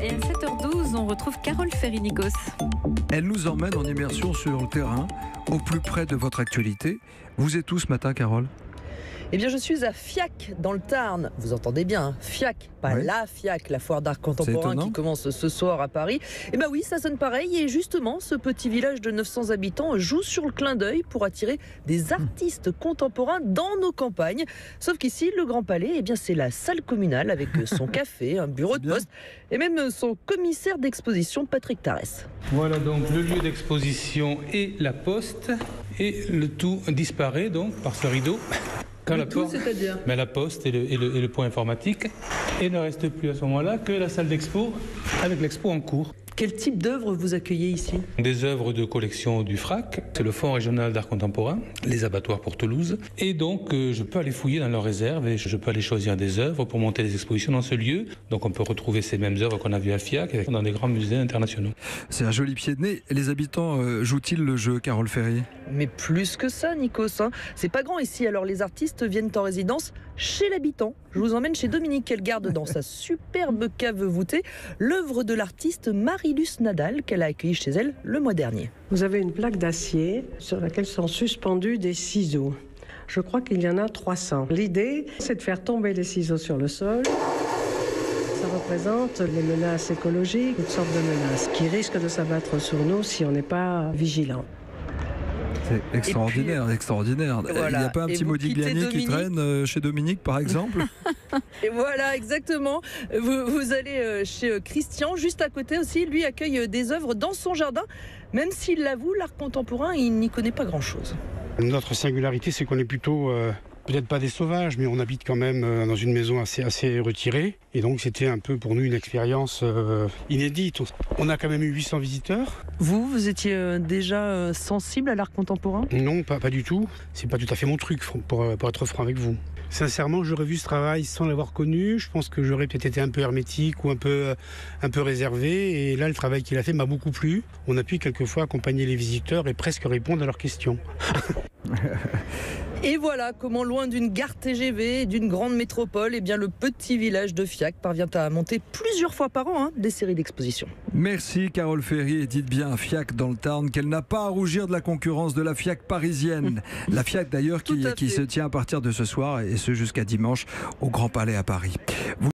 Et à 7h12, on retrouve Carole Ferry-Nikos. Elle nous emmène en immersion sur le terrain, au plus près de votre actualité. Vous êtes où ce matin, Carole ? Eh bien, je suis à Fiac, dans le Tarn. Vous entendez bien, hein, Fiac, pas Oui. la Fiac, la foire d'art contemporain qui commence ce soir à Paris. Eh bien oui, ça sonne pareil. Et justement, ce petit village de 900 habitants joue sur le clin d'œil pour attirer des artistes contemporains dans nos campagnes. Sauf qu'ici, le Grand Palais, eh bien, c'est la salle communale avec son café, un bureau de poste et même son commissaire d'exposition, Patrick Tarès. Voilà donc le lieu d'exposition et la poste. Et le tout disparaît donc par ce rideau. Quand la porte, c'est-à-dire la poste et le point informatique. Et il ne reste plus à ce moment-là que la salle d'expo avec l'expo en cours. Quel type d'œuvres vous accueillez ici ? Des œuvres de collection du FRAC, c'est le Fonds régional d'art contemporain, les abattoirs pour Toulouse. Et donc je peux aller fouiller dans leurs réserves et je peux aller choisir des œuvres pour monter des expositions dans ce lieu. Donc on peut retrouver ces mêmes œuvres qu'on a vues à Fiac dans des grands musées internationaux. C'est un joli pied de nez. Les habitants jouent-ils le jeu, Carole Ferry ? Mais plus que ça, Nikos. C'est pas grand ici, alors les artistes viennent en résidence chez l'habitant. Je vous emmène chez Dominique Kellegarde dans sa superbe cave voûtée, l'œuvre de l'artiste Marilus Nadal qu'elle a accueillie chez elle le mois dernier. Vous avez une plaque d'acier sur laquelle sont suspendus des ciseaux. Je crois qu'il y en a 300. L'idée, c'est de faire tomber les ciseaux sur le sol. Ça représente les menaces écologiques, toutes sortes de menaces qui risquent de s'abattre sur nous si on n'est pas vigilant. C'est extraordinaire, extraordinaire. Voilà. Il n'y a pas un petit Modigliani qui traîne chez Dominique, par exemple ? Et voilà, exactement. Vous allez chez Christian, juste à côté aussi. Lui accueille des œuvres dans son jardin. Même s'il l'avoue, l'art contemporain, il n'y connaît pas grand-chose. Notre singularité, c'est qu'on est plutôt... peut-être pas des sauvages, mais on habite quand même dans une maison assez retirée. Et donc c'était un peu pour nous une expérience inédite. On a quand même eu 800 visiteurs. Vous étiez déjà sensible à l'art contemporain ? Non, pas du tout. C'est pas tout à fait mon truc, pour être franc avec vous. Sincèrement, j'aurais vu ce travail sans l'avoir connu. Je pense que j'aurais peut-être été un peu hermétique ou un peu réservé. Et là, le travail qu'il a fait m'a beaucoup plu. On a pu quelquefois accompagner les visiteurs et presque répondre à leurs questions. Et voilà comment, loin d'une gare TGV et d'une grande métropole, eh bien, le petit village de Fiac parvient à monter plusieurs fois par an des séries d'expositions. Merci Carole Ferry, et dites bien à Fiac dans le Tarn qu'elle n'a pas à rougir de la concurrence de la Fiac parisienne. La Fiac d'ailleurs qui se tient à partir de ce soir et ce jusqu'à dimanche au Grand Palais à Paris.